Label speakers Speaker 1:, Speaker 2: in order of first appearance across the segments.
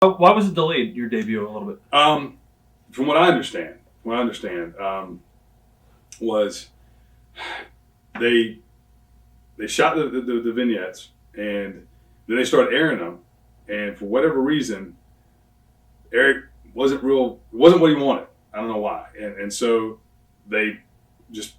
Speaker 1: Why was it delayed, your debut, a little bit?
Speaker 2: From what I understand, was they shot the vignettes, and then they started airing them, and for whatever reason, Eric wasn't what he wanted. I don't know why, and so they just,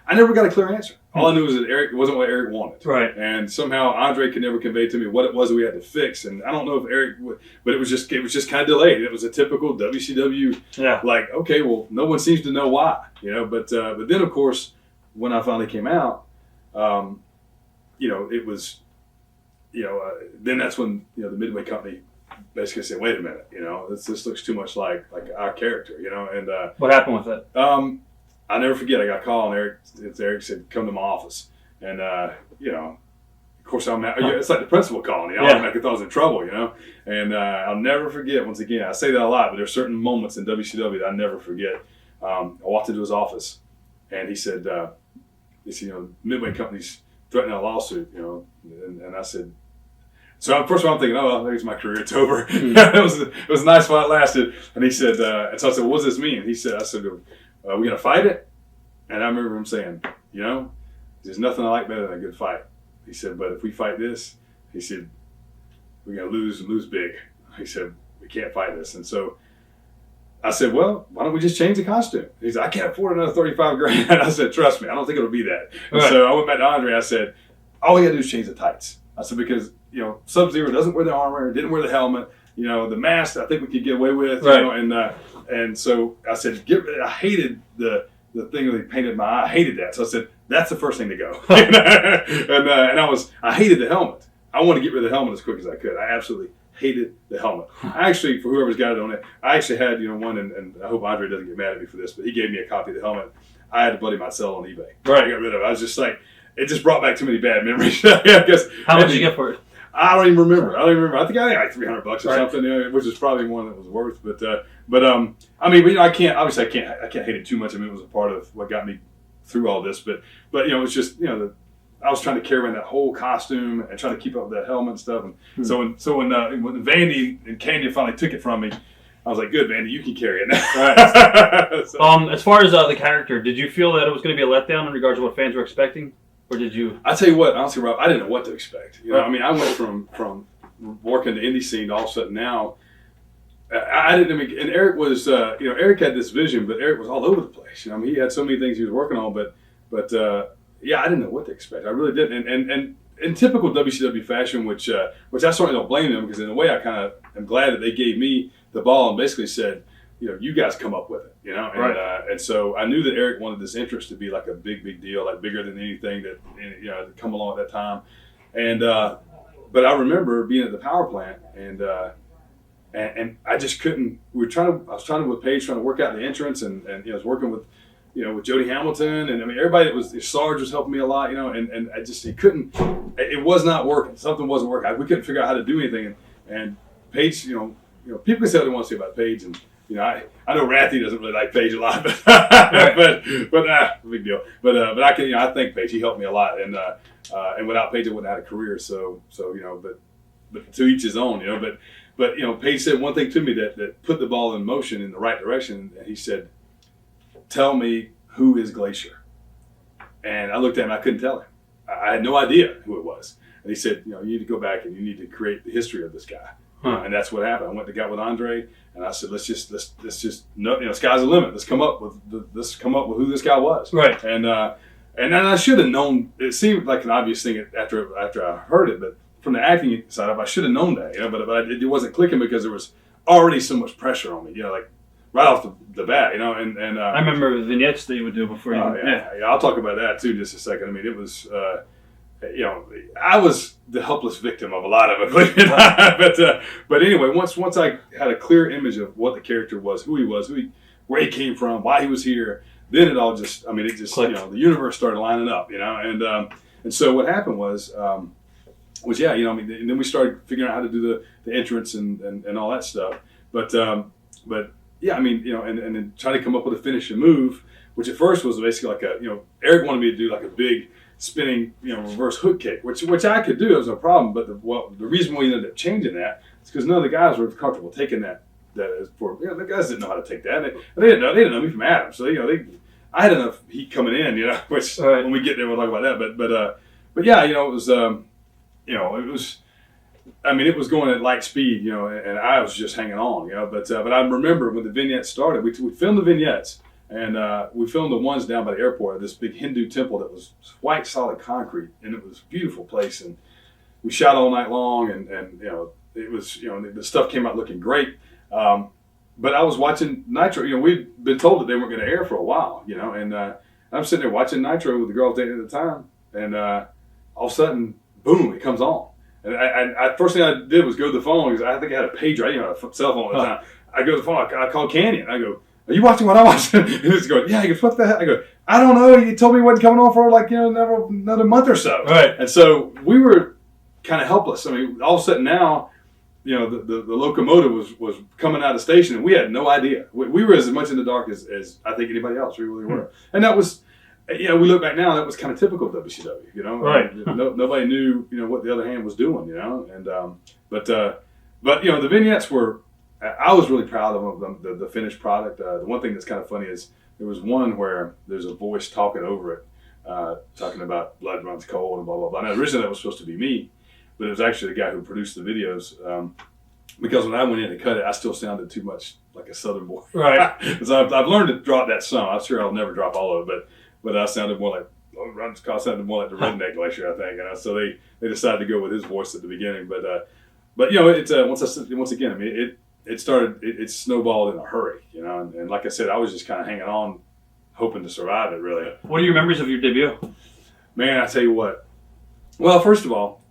Speaker 2: I never got a clear answer. All I knew was that it wasn't what Eric wanted.
Speaker 1: Right.
Speaker 2: And somehow Andre could never convey to me what it was that we had to fix. And I don't know if Eric would, but it was just kind of delayed. It was a typical WCW, like, okay, well, no one seems to know why, but then of course, when I finally came out, it was, then that's when, the Midway company basically said, wait a minute, this looks too much like our character, and
Speaker 1: what happened with it?
Speaker 2: I'll never forget, I got a call, and Eric said, come to my office. And, of course, it's like the principal calling me. I thought I was in trouble, And I'll never forget, once again, I say that a lot, but there's certain moments in WCW that I never forget. I walked into his office, and he said, Midway Company's threatening a lawsuit, and I said, so first of all, I'm thinking, oh, well, there's my career, it's over. It was nice while it lasted. And he said, and so I said, well, what does this mean? And he said, are we going to fight it? And I remember him saying, there's nothing I like better than a good fight. He said, but if we fight this, he said, we're going to lose big. He said, we can't fight this. And so I said, well, why don't we just change the costume? He said, I can't afford another $35,000. And I said, trust me, I don't think it'll be that. And so I went back to Andre. I said, all we got to do is change the tights. I said, because, Sub-Zero doesn't wear the armor, didn't wear the helmet. The mask, I think we could get away with. And so I said, I hated the thing that they painted my eye. I hated that. So I said, that's the first thing to go. and I hated the helmet. I wanted to get rid of the helmet as quick as I could. I absolutely hated the helmet. I actually, for whoever's got it on it, I actually had, one, and I hope Andre doesn't get mad at me for this, but he gave me a copy of the helmet. I had a buddy might sell on eBay. I got rid of it. I was just like, it just brought back too many bad memories. How
Speaker 1: much did you get for it?
Speaker 2: I don't even remember. I think I got like $300 or something, which is probably more than it was worth. But I can't hate it too much. I mean, it was a part of what got me through all this. But it's just, I was trying to carry around that whole costume and trying to keep up with that helmet and stuff. And so when Vandy and Candy finally took it from me, I was like, good, Vandy, you can carry it now.
Speaker 1: As far as the character, did you feel that it was going to be a letdown in regards to what fans were expecting? Or did you?
Speaker 2: I tell you what, honestly, Rob, I didn't know what to expect. I mean, I went from working the indie scene to all of a sudden now. And Eric was, Eric had this vision, but Eric was all over the place. He had so many things he was working on, but I didn't know what to expect. I really didn't. And in typical WCW fashion, which I certainly don't blame them, because in a way I kind of am glad that they gave me the ball and basically said, you guys come up with it, and so I knew that Eric wanted this entrance to be like a big deal, like bigger than anything that had come along at that time, and but I remember being at the power plant and I just couldn't. I was trying to with Paige trying to work out the entrance, and I was working with with Jody Hamilton, and I mean everybody that was Sarge was helping me a lot, and I just it was not working. Something wasn't working. We couldn't figure out how to do anything, and Paige, people can say what they want to say about Paige, and I know Rathy doesn't really like Paige a lot, but big deal. But I can, I thank Paige. He helped me a lot, and without Paige, I wouldn't have had a career. So but to each his own, But Paige said one thing to me that put the ball in motion in the right direction, and he said, "Tell me who is Glacier." And I looked at him. I couldn't tell him. I had no idea who it was. And he said, you need to go back and you need to create the history of this guy. And that's what happened. I went and got with Andre, and I said, let's just sky's the limit. Let's come up with who this guy was.
Speaker 1: Right.
Speaker 2: And I should have known. It seemed like an obvious thing after I heard it, but from the acting side of it, I should have known that. But it wasn't clicking because there was already so much pressure on me. like right off the bat. And
Speaker 1: I remember the vignettes that you would do before you.
Speaker 2: I'll talk about that too in just a second. I mean, it was. I was the helpless victim of a lot of it, but anyway, once I had a clear image of what the character was, who he was, where he came from, why he was here, then it all just, the universe started lining up, and so what happened was, and then we started figuring out how to do the entrance and all that stuff, but and then trying to come up with a finishing move, which at first was basically like Eric wanted me to do like a big spinning, reverse hook kick, which I could do. It was no problem. But the reason we ended up changing that It's because none of the guys were comfortable taking that as for, the guys didn't know how to take that. They didn't know me from Adam. So, I had enough heat coming in, which when we get there, we'll talk about that. But yeah, it was, it was, it was going at light speed, and I was just hanging on, but I remember when the vignettes started, we filmed the vignettes, and we filmed the ones down by the airport at this big Hindu temple that was white solid concrete, and it was a beautiful place, and we shot all night long, and it was, the stuff came out looking great. But I was watching Nitro. We'd been told that they weren't going to air for a while, and I'm sitting there watching Nitro with the girl I was dating at the time, and all of a sudden, boom, it comes on. And I first thing I did was go to the phone because I think I had a pager. I didn't have a cell phone at the time. I go to the phone. I call Canyon. I go, "Are you watching what I'm watching?" And he's going, "Yeah." I go, "What the heck?" I go, "I don't know. You told me it wasn't coming on for another month or so."
Speaker 1: Right.
Speaker 2: And so we were kind of helpless. All of a sudden now, the locomotive was coming out of the station, and we had no idea. We were as much in the dark as I think anybody else. We really were. And that was, we look back now, that was kind of typical of WCW,
Speaker 1: Right.
Speaker 2: Nobody knew, what the other hand was doing, and, but the vignettes were, I was really proud of them, the finished product. The one thing that's kind of funny is there was one where there's a voice talking over it, talking about blood runs cold and blah, blah, blah. Now, originally that was supposed to be me, but it was actually the guy who produced the videos, because when I went in to cut it, I still sounded too much like a Southern boy.
Speaker 1: Right.
Speaker 2: So I've learned to drop that some. I'm sure I'll never drop all of it, but I sounded more like, I sounded more like the redneck Glacier, I think. So they decided to go with his voice at the beginning. But it's once again, it snowballed in a hurry, and like I said, I was just kind of hanging on, hoping to survive it. Really.
Speaker 1: What are your memories of your debut?
Speaker 2: Man, I tell you what. Well, first of all,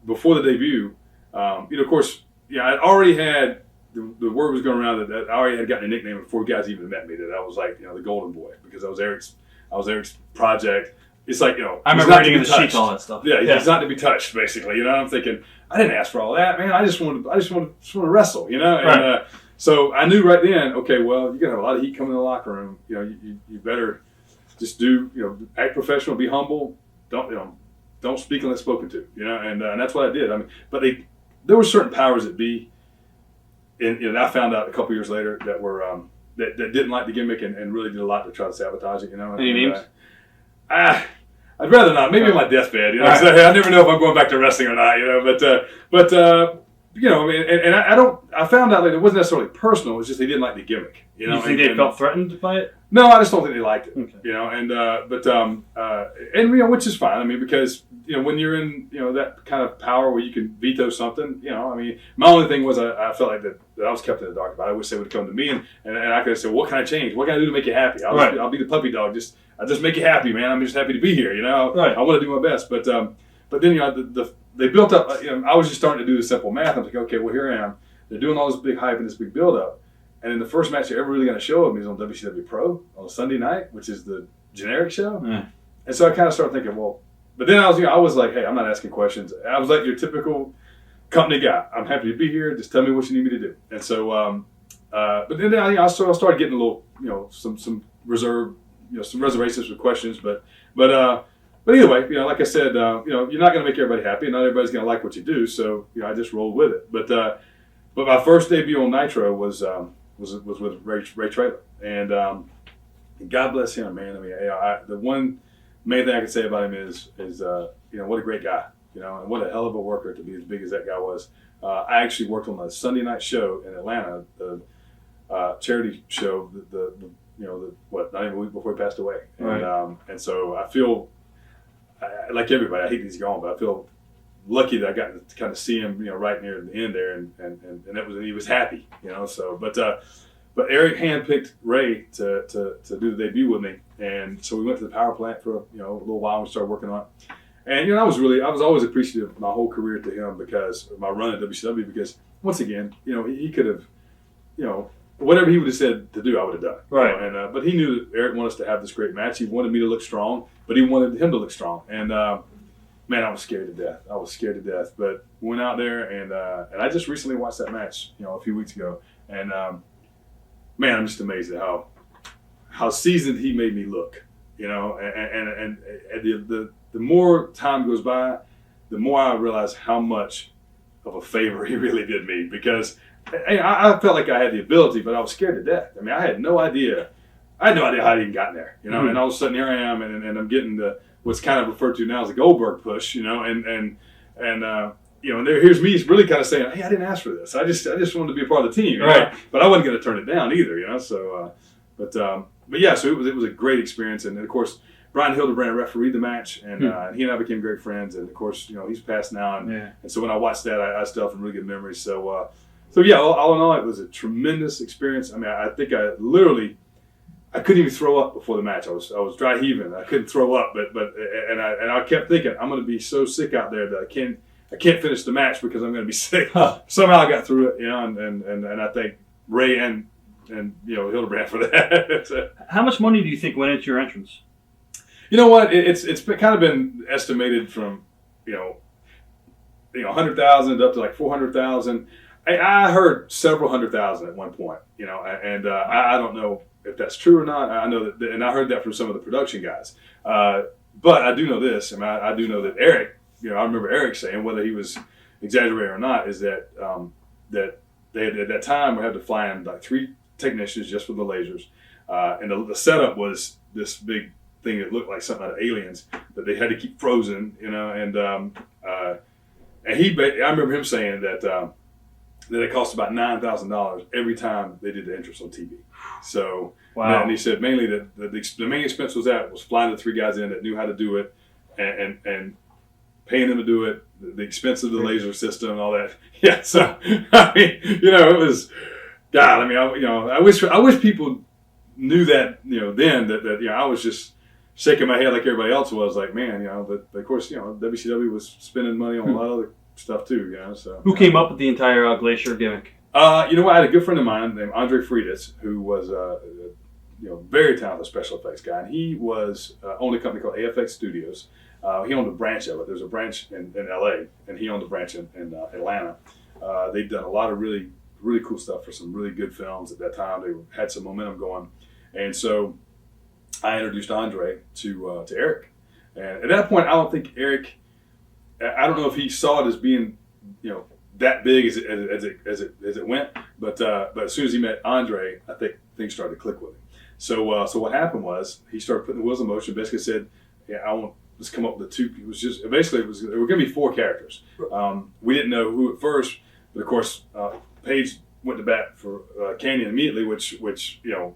Speaker 2: before the debut, of course, I already had the word was going around that I already had gotten a nickname before guys even met me, that I was like, the Golden Boy, because I was Eric's project. It's like,
Speaker 1: I remember reading in the sheets all that stuff.
Speaker 2: Yeah, it's not to be touched, basically. I'm thinking, I didn't ask for all that, man. I just want to wrestle, And
Speaker 1: Right.
Speaker 2: so I knew right then, okay, well, you're gonna have a lot of heat coming in the locker room. You better just act professional, be humble. Don't speak unless spoken to, and that's what I did. But there were certain powers that be, and I found out a couple years later that were that didn't like the gimmick and really did a lot to try to sabotage it.
Speaker 1: Any names?
Speaker 2: I'd rather not. Maybe on my deathbed.
Speaker 1: Right.
Speaker 2: So I never know if I'm going back to wrestling or not. I found out that it wasn't necessarily personal. It's just they didn't like the gimmick.
Speaker 1: You think they felt threatened by it?
Speaker 2: No, I just don't think they liked it.
Speaker 1: Okay.
Speaker 2: Which is fine. Because when you're in that kind of power where you can veto something, my only thing was I felt like that I was kept in the dark about it. I wish they would come to me and I could have said, what can I change? What can I do to make you happy? I'll be the puppy dog. I'll just make you happy, man. I'm just happy to be here.
Speaker 1: Right.
Speaker 2: I want to do my best. But then they built up. I was just starting to do the simple math. I'm like, okay, well here I am. They're doing all this big hype and this big build up. And then the first match they're ever really going to show of me is on WCW Pro on a Sunday night, which is the generic show.
Speaker 1: Yeah.
Speaker 2: And so I kind of started thinking, well, but then I was like, hey, I'm not asking questions. I was like your typical company guy. I'm happy to be here. Just tell me what you need me to do. And so, but then I started getting a little, some reservations with questions. But either way, like I said, you're not going to make everybody happy. Not everybody's going to like what you do. So, I just rolled with it. But my first debut on Nitro was with Ray Traylor, and God bless him, man. The one main thing I can say about him is what a great guy, and what a hell of a worker to be as big as that guy was. I actually worked on a Sunday night show in Atlanta, the charity show, not even a week before he passed away, and so I feel like everybody. I hate he's gone, but I feel lucky that I got to kind of see him, right near the end there, and he was happy, So, but Eric handpicked Ray to do the debut with me, and so we went to the power plant for a little while and we started working on it. And I was always appreciative my whole career to him because of my run at WCW, because once again, he could have, whatever he would have said to do, I would have done.
Speaker 1: Right.
Speaker 2: But he knew that Eric wanted us to have this great match. He wanted me to look strong, but he wanted him to look strong. And man, I was scared to death. But went out there and I just recently watched that match, a few weeks ago, and man, I'm just amazed at how seasoned he made me look, and the more time goes by, the more I realize how much of a favor he really did me, because I felt like I had the ability, but I was scared to death. I mean, I had no idea how I even gotten there, you know. Mm-hmm. And all of a sudden here I am, and I'm getting what's kind of referred to now as a Goldberg push, you know, and you know, and here's me really kind of saying, hey, I didn't ask for this. I just wanted to be a part of the team,
Speaker 1: right?
Speaker 2: Know? But I wasn't going to turn it down either, you know. So, but yeah, so it was a great experience, and of course, Brian Hildebrand refereed the match, and he and I became great friends. And of course, you know, he's passed now, and so when I watched that, I still have some really good memories. So, yeah, all in all, it was a tremendous experience. I mean, I think I couldn't even throw up before the match. I was dry heaving. I couldn't throw up, but I kept thinking, I'm going to be so sick out there that I can't finish the match because I'm going to be sick. Somehow I got through it, you know, and I thank Ray and you know, Hildebrand for that.
Speaker 1: How much money do you think went into your entrance?
Speaker 2: You know what? It's kind of been estimated from you know 100,000 up to like 400,000. I heard several 100,000 at one point, you know, and I don't know if that's true or not. I know that, and I heard that from some of the production guys. But I do know this, and I do know that Eric, you know, I remember Eric saying, whether he was exaggerating or not, is that that they had, at that time we had to fly in like 3 technicians just for the lasers, and the setup was this big thing that looked like something out of Aliens that they had to keep frozen, you know, and I remember him saying that it cost about $9,000 every time they did the entrance on TV. So, wow. And he said mainly that the main expense was flying the 3 guys in that knew how to do it, and paying them to do it, the expense of the laser system and all that. Yeah, so I mean, you know, it was God. I mean, I wish people knew that, you know, then that you know, I was just shaking my head like everybody else was, like, man, you know, but of course, you know, WCW was spending money on a lot of other stuff too, you know. So
Speaker 1: who came up with the entire Glacier gimmick?
Speaker 2: You know, I had a good friend of mine named Andre Freitas, who was you know, very talented special effects guy, and he was owned a company called AFX Studios. He owned a branch of it. There's a branch in LA, and he owned a branch in Atlanta. They'd done a lot of really cool stuff for some really good films at that time. They had some momentum going, and so I introduced Andre to Eric. And at that point, I don't think Eric. I don't know if he saw it as being, you know, that big as it went, but as soon as he met Andre, I think things started to click with him. So what happened was he started putting the wheels in motion. Basically said, yeah, I want. Let's come up with the 2. It was just basically there were going to be 4 characters. We didn't know who at first, but of course Paige went to bat for Canyon immediately, which you know,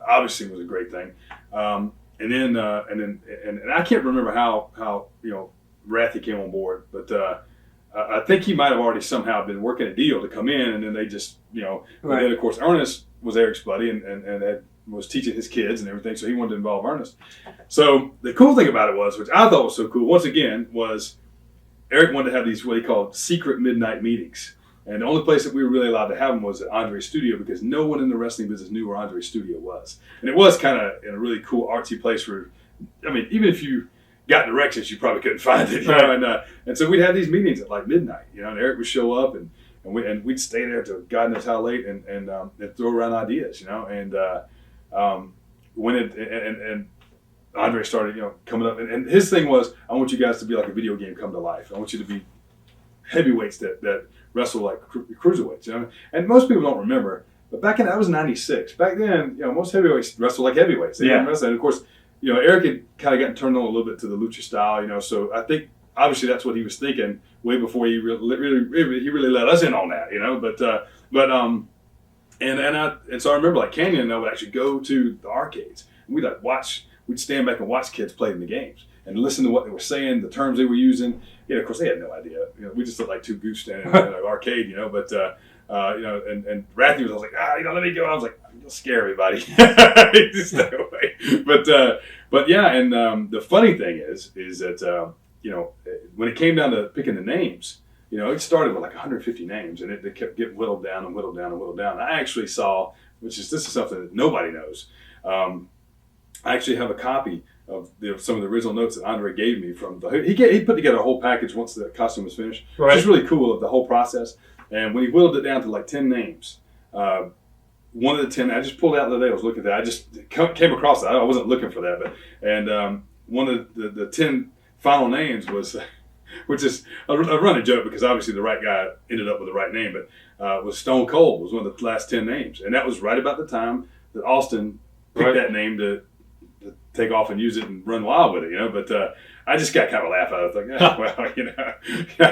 Speaker 2: obviously was a great thing. And then I can't remember how you know, Rathy came on board, but I think he might have already somehow been working a deal to come in, and then they just, you know. Right. And then of course Ernest was Eric's buddy and was teaching his kids and everything, so he wanted to involve Ernest. So the cool thing about it was, which I thought was so cool, once again, was Eric wanted to have these what he called secret midnight meetings. And the only place that we were really allowed to have them was at Andre's studio, because no one in the wrestling business knew where Andre's studio was. And it was kind of in a really cool artsy place where, I mean, even if you got directions, you probably couldn't find it. You know? And so we'd have these meetings at like midnight, you know, and Eric would show up and we'd stay there till God knows how late and throw around ideas, you know. And when Andre started, you know, coming up, and his thing was, I want you guys to be like a video game come to life. I want you to be heavyweights that wrestle like cruiserweights, you know. And most people don't remember, but back in that was '96. Back then, you know, most heavyweights wrestled like heavyweights. They didn't wrestle. And of course, you know, Eric had kind of gotten turned on a little bit to the lucha style, you know. So I think obviously that's what he was thinking way before he really let us in on that, you know. And so I remember, like, Canyon and I would actually go to the arcades. And we'd stand back and watch kids play in the games and listen to what they were saying, the terms they were using. You know, of course, they had no idea. You know, we just looked like 2 goofs standing in an arcade, you know. But you know, and Rathy was like, you know, let me go. I was like, you'll scare everybody. Just stay away. But yeah, and the funny thing is that you know, when it came down to picking the names, you know, it started with like 150 names, and it kept getting whittled down and whittled down and whittled down. I actually saw, this is something that nobody knows. I actually have a copy of some of the original notes that Andre gave me from he put together a whole package once the costume was finished, which is really cool of the whole process. And when he whittled it down to like 10 names, one of the 10 I just pulled out the other day. I was looking at that. I just came across that. I wasn't looking for that, but one of the 10 final names was which is a running joke because obviously the right guy ended up with the right name, but was Stone Cold was one of the last 10 names. And that was right about the time that Austin picked that name to take off and use it and run wild with it, But I just got kind of a laugh out of it. Like,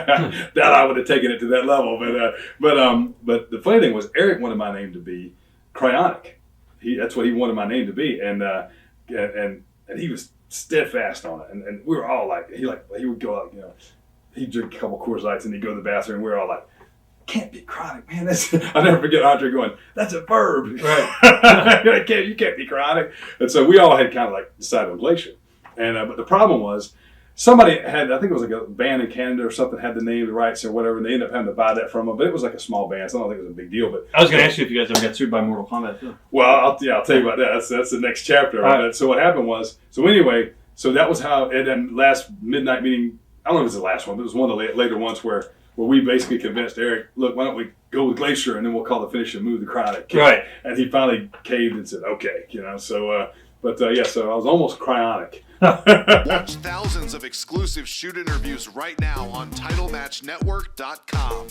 Speaker 2: that I would have taken it to that level. But the funny thing was Eric wanted my name to be Kryonic. That's what he wanted my name to be. And he was steadfast on it. And we were all like, he would go out, he'd drink a couple Coors Lights and he'd go to the bathroom. And we were all like, can't be chronic, man. I'll never forget Andre going, that's a verb.
Speaker 1: Right.
Speaker 2: you can't be chronic. And so we all had kind of like decided on Glacier. And but the problem was somebody had, I think it was like a band in Canada or something, had the name, the rights or whatever, and they ended up having to buy that from them. But it was like a small band, so I don't think it was a big deal. But
Speaker 1: I was going to ask you if you guys ever got sued by Mortal Kombat too.
Speaker 2: Well, I'll tell you about that. That's the next chapter. Right. So what happened was, so that was how, at that last midnight meeting, I don't know if it was the last one, but it was one of the later ones where we basically convinced Eric, look, why don't we go with Glacier and then we'll call the finishing move the Kryonic Kick.
Speaker 1: Right.
Speaker 2: And he finally caved and said, okay, so I was almost Kryonic.
Speaker 3: Watch thousands of exclusive shoot interviews right now on TitleMatchNetwork.com.